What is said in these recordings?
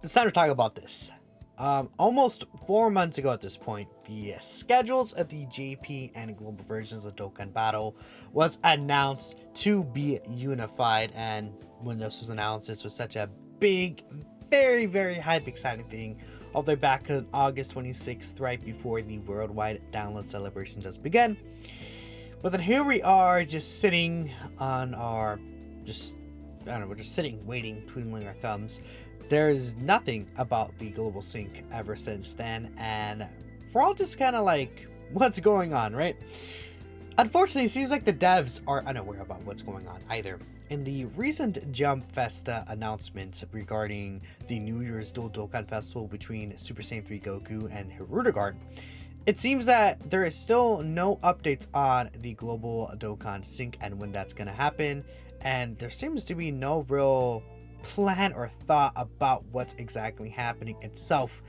it's time to talk about this. Almost 4 months ago at this point, the schedules of the JP and global versions of Dokkan Battle was announced to be unified, and when this was announced, this was such a big, very, very hype, exciting thing. All the way back on August 26th, right before the worldwide download celebration does begin. But then here we are, just sitting on our, we're just sitting, waiting, twiddling our thumbs. There's nothing about the global sync ever since then, and we're all just kind of like, what's going on, right? Unfortunately, it seems like the devs are unaware about what's going on either. In the recent Jump Festa announcements regarding the New Year's Dual Dokkan Festival between Super Saiyan 3 Goku and Hirudegarn, it seems that there is still no updates on the global Dokkan sync and when that's going to happen, and there seems to be no real plan or thought about what's exactly happening itself,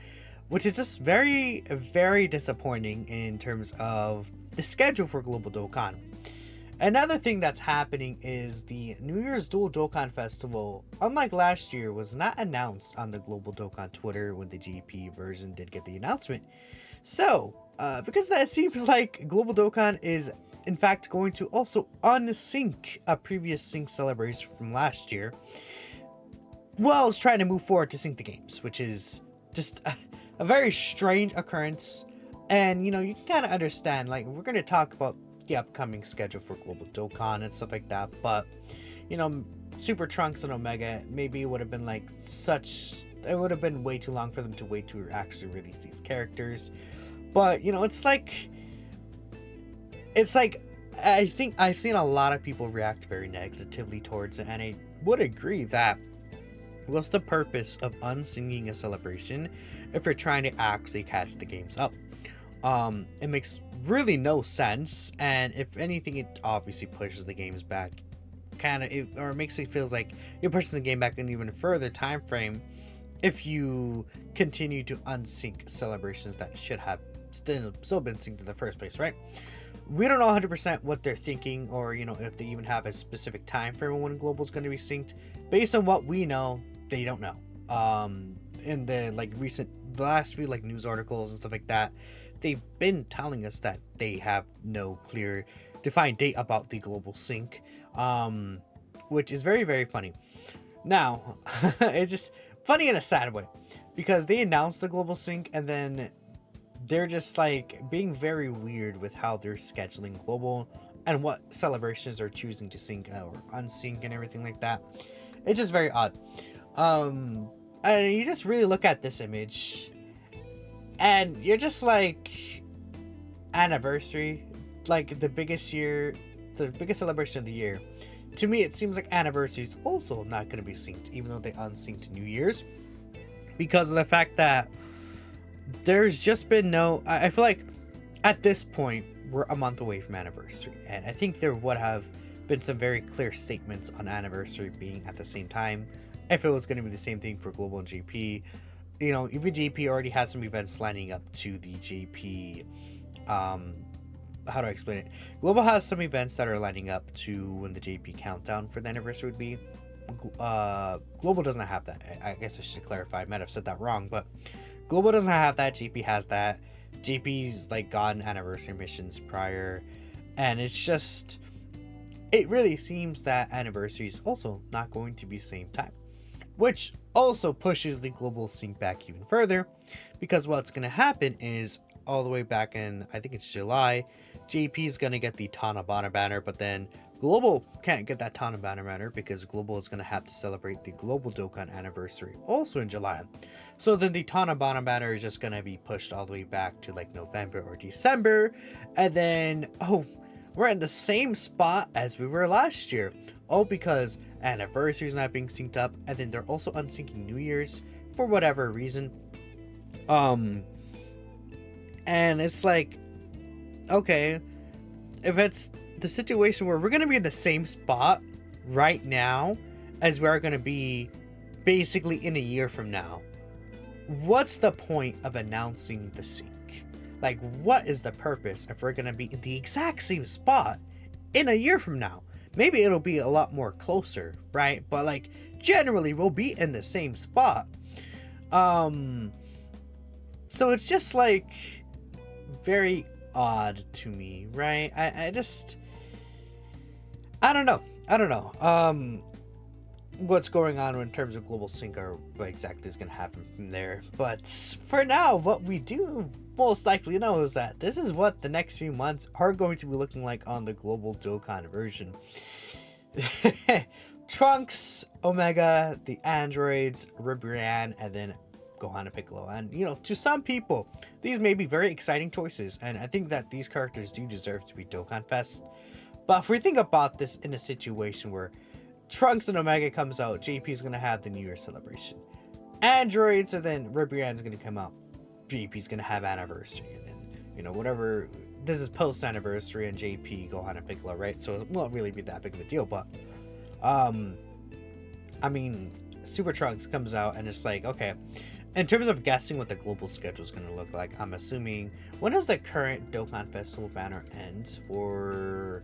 which is just very, very disappointing in terms of the schedule for Global Dokkan. Another thing that's happening is the New Year's Dual Dokkan Festival, unlike last year, was not announced on the Global Dokkan Twitter when the GP version did get the announcement. So, because that seems like Global Dokkan is in fact going to also unsync a previous sync celebration from last year, well, it's trying to move forward to sync the games, which is just a very strange occurrence. And, you can kind of understand, like, we're going to talk about the upcoming schedule for Global Dokkan and stuff like that, but, Super Trunks and Omega, maybe it would have been like it would have been way too long for them to wait to actually release these characters. But, it's like, I think I've seen a lot of people react very negatively towards it, and I would agree that what's the purpose of unsyncing a celebration if you're trying to actually catch the games up? It makes really no sense, and if anything, it obviously pushes the games back, or makes it feels like you're pushing the game back an even further time frame if you continue to unsync celebrations that should have still been synced in the first place, right? We don't know 100% what they're thinking, or if they even have a specific time frame when global is going to be synced. Based on what we know, they don't know. In the last few news articles and stuff like that, they've been telling us that they have no clear defined date about the global sync, which is very, very funny. Now, it's just funny in a sad way, because they announced the global sync and then they're just being very weird with how they're scheduling global and what celebrations are choosing to sync or unsync and everything like that. It's just very odd. And you just really look at this image and you're just like, anniversary, the biggest celebration of the year. To me, it seems like anniversary is also not going to be synced, even though they unsynced New Year's, because of the fact that there's just been I feel like at this point we're a month away from anniversary, and I think there would have been some very clear statements on anniversary being at the same time if it was going to be the same thing for global and GP. Even GP already has some events lining up to the GP. How do I explain it? Global has some events that are lining up to when the JP countdown for the anniversary would be. Global doesn't have that. I guess I should clarify. I might have said that wrong, but Global doesn't have that. JP has that. JP's gotten anniversary missions prior, and it really seems that anniversary is also not going to be same time, which also pushes the global sync back even further, because what's going to happen is all the way back in, I think it's July, JP is going to get the Tanabana banner, but then Global can't get that Tanabana banner because Global is going to have to celebrate the Global Dokkan anniversary also in July. So then the Tanabana banner is just going to be pushed all the way back to November or December, and then, we're in the same spot as we were last year. All because anniversary is not being synced up, and then they're also unsyncing New Year's for whatever reason. And it's okay, if it's the situation where we're going to be in the same spot right now as we are going to be basically in a year from now, what's the point of announcing the sync? What is the purpose if we're going to be in the exact same spot in a year from now? Maybe it'll be a lot more closer, right? But generally we'll be in the same spot. Um, so it's just like very odd to me, right? I don't know. I don't know. What's going on in terms of global sync or what exactly is going to happen from there. But for now, what we do most likely know is that this is what the next few months are going to be looking like on the global Dokkan version. Trunks, Omega, the androids, Ribrianne, and then Gohan and Piccolo. And, you know, to some people, these may be very exciting choices, and I think that these characters do deserve to be Dokkan Fest. But if we think about this in a situation where Trunks and Omega comes out, JP is going to have the New Year celebration. Androids, and then Ribrianne's going to come out. JP's going to have anniversary, and then, you know, whatever. This is post anniversary, and JP, Gohan, and Piccolo, right? So it won't really be that big of a deal, but I mean, Super Trunks comes out, and it's like, okay, in terms of guessing what the global schedule is going to look like, I'm assuming, when does the current Dokkan Festival banner end for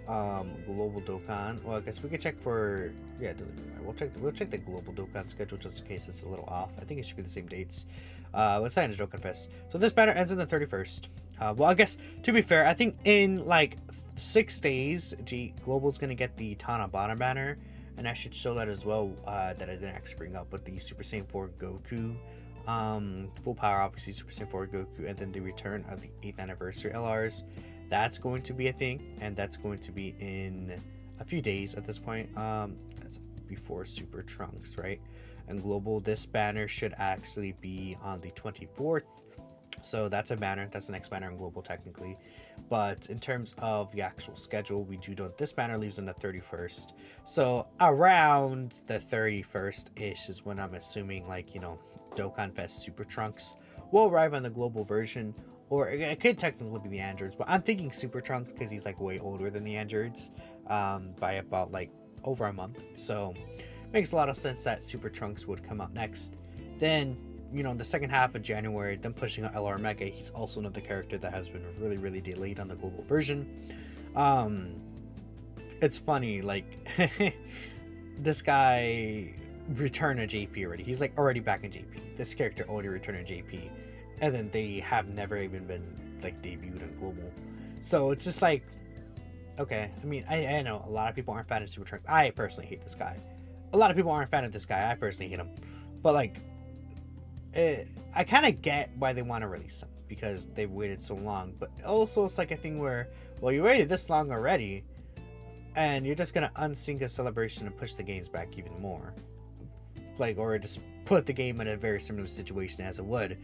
global Dokkan? Well, I guess we could check for, yeah, it doesn't matter. We'll check the global Dokkan schedule just in case it's a little off. I think it should be the same dates. Let's sign Dokkan Fest. So this banner ends on the 31st. Well, I guess to be fair, I think in like 6 days, Global's gonna get the Tanabana banner, and I should show that as well. That I didn't actually bring up with the Super Saiyan 4 Goku, full power, obviously Super Saiyan 4 Goku, and then the return of the 8th anniversary LRs. That's going to be a thing, and that's going to be in a few days at this point. That's before Super Trunks, right? And global, this banner should actually be on the 24th. So that's a banner. That's the next banner in global, technically. But in terms of the actual schedule, we do know this banner leaves on the 31st. So around the 31st-ish is when I'm assuming, like, you know, Dokkan Fest Super Trunks will arrive on the global version. Or it could technically be the androids, but I'm thinking Super Trunks because he's like way older than the androids by about like over a month. So makes a lot of sense that Super Trunks would come out next. Then, you know, the second half of January, then pushing out LR Mega. He's also another character that has been really delayed on the global version. It's funny, like this guy returned to JP already. He's like already back in JP. This character already returned to JP. And then they have never even been like debuted on global. So it's just like, okay. I mean, I know a lot of people aren't fans of Super Trunks. I personally hate this guy. A lot of people aren't fan of this guy. I personally hate him. But like, I kind of get why they want to release him because they've waited so long. But also it's like a thing where, well, you waited this long already, and you're just gonna unsync a celebration and push the games back even more. Like, or just put the game in a very similar situation as it would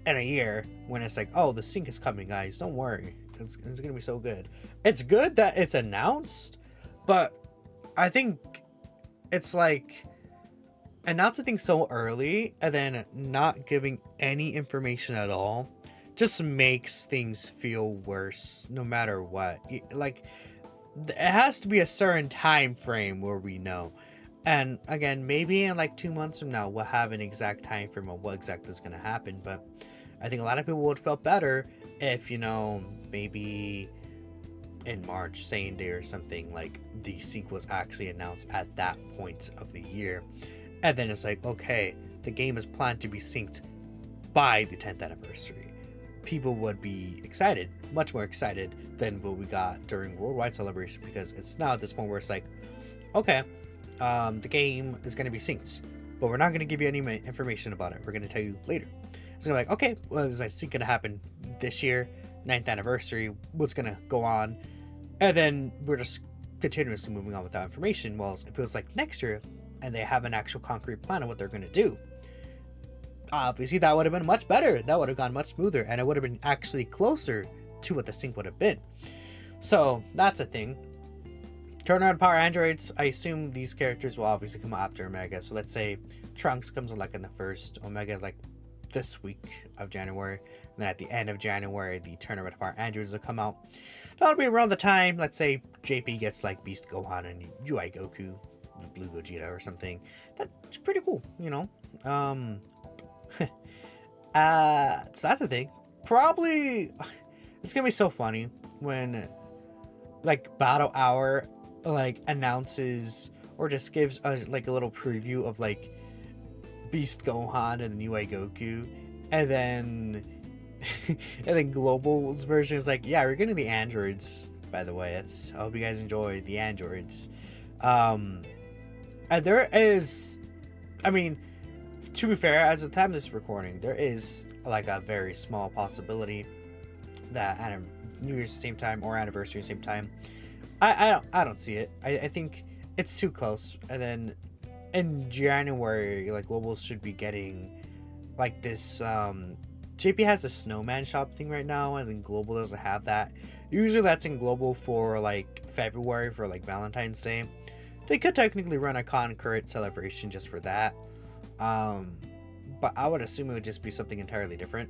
in a year when it's like, oh, the sync is coming, guys, don't worry, it's gonna be so good. It's good that it's announced, but I think it's like announcing things so early and then not giving any information at all just makes things feel worse no matter what. Like, it has to be a certain time frame where we know. And again, maybe in like 2 months from now, we'll have an exact time frame of what exactly is going to happen. But I think a lot of people would feel better if, you know, maybe in March, Saiyan Day or something, like the sync was actually announced at that point of the year. And then it's like, okay, the game is planned to be synced by the 10th anniversary. People would be excited, much more excited than what we got during Worldwide Celebration, because it's now at this point where it's like, okay, the game is going to be synced, but we're not going to give you any information about it. We're going to tell you later. It's going to be like, okay, well, is that sync going to happen this year, 9th anniversary? What's going to go on? And then we're just continuously moving on without information. Well, if it was like next year and they have an actual concrete plan of what they're going to do, obviously that would have been much better. That would have gone much smoother, and it would have been actually closer to what the sync would have been. So that's a thing. Turnaround power androids, I assume these characters will obviously come after Omega. So let's say Trunks comes like in the first, Omega like this week of January, and then at the end of January the Turnaround power androids will come out. That'll be around the time, let's say JP gets like Beast Gohan and UI Goku, Blue Gogeta or something. That's pretty cool, you know. So that's the thing. Probably it's gonna be so funny when like Battle Hour like announces or just gives us like a little preview of like Beast Gohan and the UI Goku, and then and then Global's version is like, yeah, we're getting the androids. By the way, I hope you guys enjoy the androids. And there is, I mean, to be fair, as of the time of this recording, there is like a very small possibility that New Year's the same time or anniversary the same time. I don't see it. I think it's too close. And then in January, like Global should be getting like this. JP has a snowman shop thing right now, and then Global doesn't have that. Usually that's in Global for like February for like Valentine's Day. They could technically run a concurrent celebration just for that. But I would assume it would just be something entirely different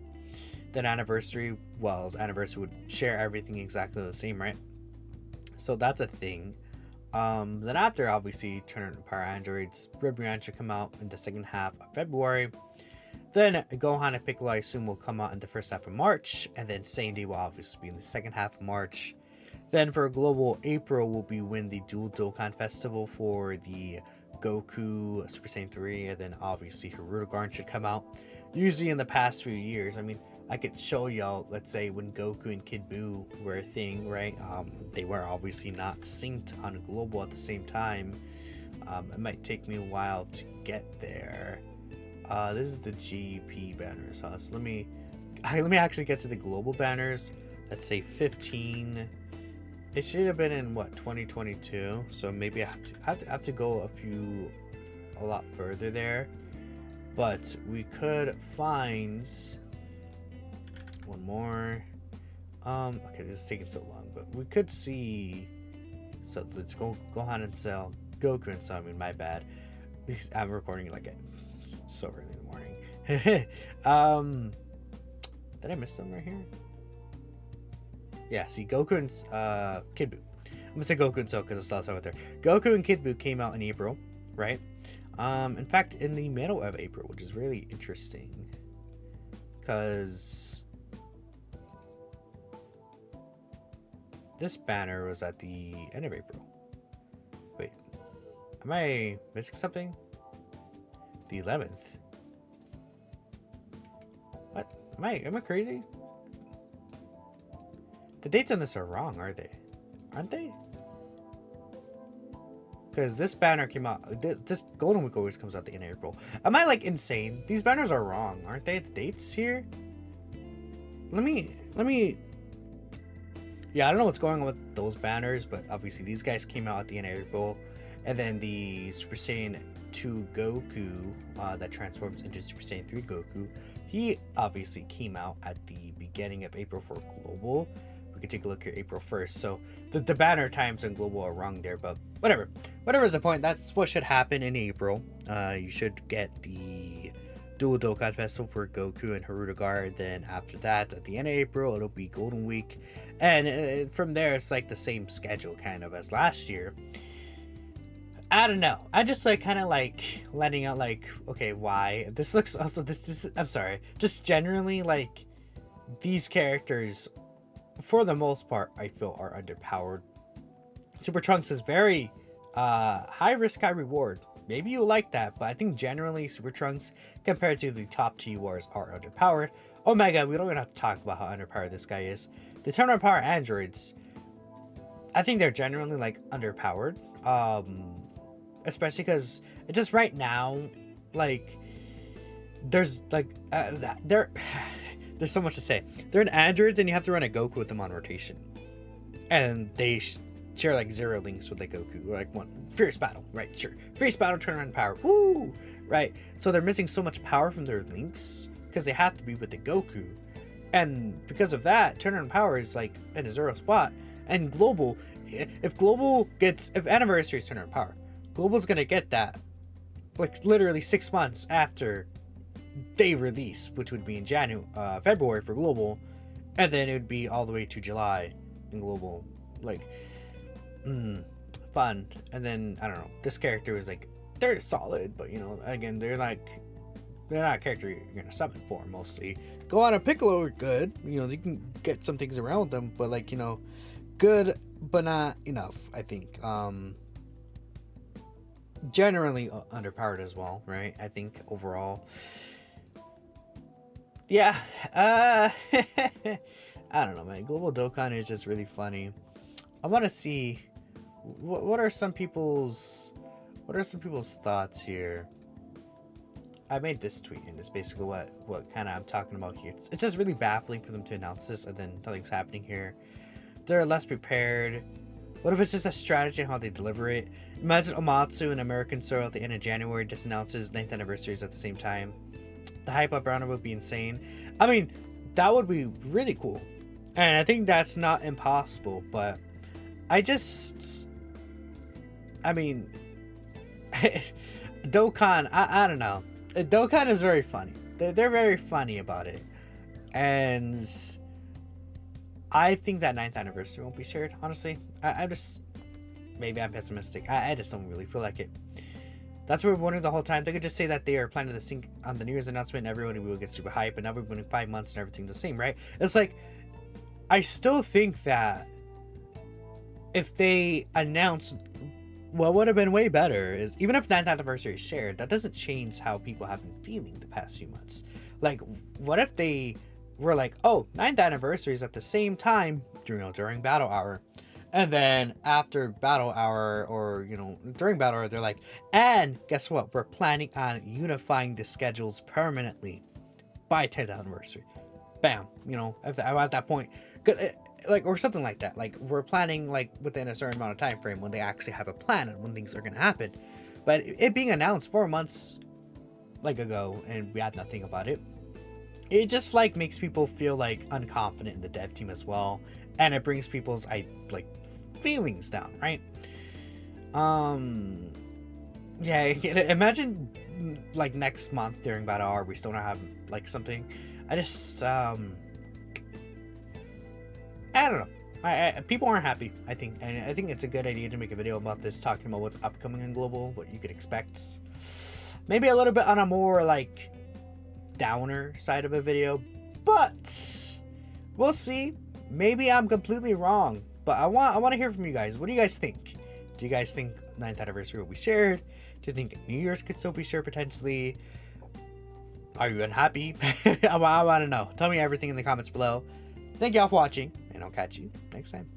than anniversary. Well, as anniversary would share everything exactly the same, right? So that's a thing. Then after, obviously, Turn on Power Androids, Ribrian should come out in the second half of February. Then Gohan and Piccolo, I assume, will come out in the first half of March, and then Sandy will obviously be in the second half of March. Then for Global, April will be when the Dual Dokkan Festival for the Goku Super Saiyan 3, and then obviously Hirudegarn should come out. Usually in the past few years, I mean, I could show y'all, let's say when Goku and Kid Buu were a thing, right? They were obviously not synced on Global at the same time. It might take me a while to get there. This is the GP banners, huh? So let me actually get to the Global banners. Let's say 15. It should have been in what, 2022? So maybe I have to go a lot further there. But we could find one more. Okay, this is taking so long, but we could see. So let's go Gohan and Cell, Goku and Cell. I mean, my bad. I'm recording like at so early in the morning. Did I miss some right here? Yeah, see, Goku and Kid Buu. I'm gonna say Goku and Cell because I saw something there. Goku and Kid Buu came out in April, right? In fact, in the middle of April, which is really interesting, because this banner was at the end of April. Wait, am I missing something? The 11th. What? Am I crazy? The dates on this are wrong, are they? Aren't they? Because this banner came out. This Golden Week always comes out the end of April. Am I like insane? These banners are wrong, aren't they? The dates here. Let me. Yeah, I don't know what's going on with those banners, but obviously these guys came out at the end of April, and then the Super Saiyan 2 Goku that transforms into Super Saiyan 3 Goku, he obviously came out at the beginning of April for Global. We can take a look here, April 1st. So the banner times on Global are wrong there, but whatever is the point. That's what should happen in April. You should get the Dual Dokkan Festival for Goku and Hirudegarn. Then after that, at the end of April, it'll be Golden Week, and from there it's like the same schedule kind of as last year. I don't know. I just like kind of like letting out like, okay, why this looks also this I'm sorry, just generally like these characters for the most part I feel are underpowered. Super Trunks is very high risk, high reward. Maybe you like that, but I think generally Super Trunks compared to the top 2 wars are underpowered. Omega, we don't even have to talk about how underpowered this guy is. The Turn on Power Androids, I think they're generally like underpowered. Especially because it just right now, like there's like there's so much to say. They're in androids, and you have to run a Goku with them on rotation, and they share like 0 links with like Goku, like one Fierce Battle, right? Sure, Fierce Battle, Turn on Power, woo, right? So they're missing so much power from their links because they have to be with the Goku, and because of that, Turn on Power is like in a 0 spot. And Global, if Anniversary is Turn on Power, Global's gonna get that like literally 6 months after they release, which would be in February for Global, and then it would be all the way to July in Global. Like, fun. And then I don't know. This character is like they're solid, but you know, again, they're not a character you're gonna summon for mostly. Go on a Piccolo are good. You know, you can get some things around with them, but like, you know, good but not enough, I think. generally underpowered as well, right? I think overall. Yeah. I don't know, man. Global Dokkan is just really funny. I want to see what are some people's thoughts here. I made this tweet, and it's basically what kind of I'm talking about here. It's just really baffling for them to announce this and then nothing's happening here. They're less prepared. What if it's just a strategy on how they deliver it? Imagine Omatsu and American Soil at the end of January just announces 9th anniversaries at the same time. The hype up around it would be insane. I mean, that would be really cool. And I think that's not impossible, but I mean, Dokkan, I don't know. Dokkan is very funny. They're very funny about it. And I think that 9th anniversary won't be shared, honestly. Maybe I'm pessimistic. I just don't really feel like it. That's what we're wondering the whole time. They could just say that they are planning to sync on the New Year's announcement and everybody will get super hype, and now we're waiting 5 months and everything's the same, right? It's like, I still think that if they announced, what would have been way better is, even if 9th anniversary is shared, that doesn't change how people have been feeling the past few months. Like, what if they were like, oh, 9th anniversary is at the same time, during battle hour. And then after battle hour, or during battle hour, they're like, and guess what? We're planning on unifying the schedules permanently by 10th anniversary. Bam. At that point, like, or something like that. Like, we're planning like within a certain amount of time frame when they actually have a plan on when things are gonna happen. But it being announced 4 months ago, and we had nothing about it. It just like makes people feel like unconfident in the dev team as well, and it brings people's feelings down, right? Yeah, imagine like next month during battle hour we still don't have like something. I don't know. People aren't happy, I think, and I think it's a good idea to make a video about this, talking about what's upcoming in global, what you could expect. Maybe a little bit on a more like downer side of a video, but we'll see. Maybe I'm completely wrong, but I want to hear from you guys. What do you guys think? Do you guys think 9th anniversary will be shared? Do you think New Year's could still be shared potentially? Are you unhappy? I want to know. Tell me everything in the comments below. Thank y'all for watching, and I'll catch you next time.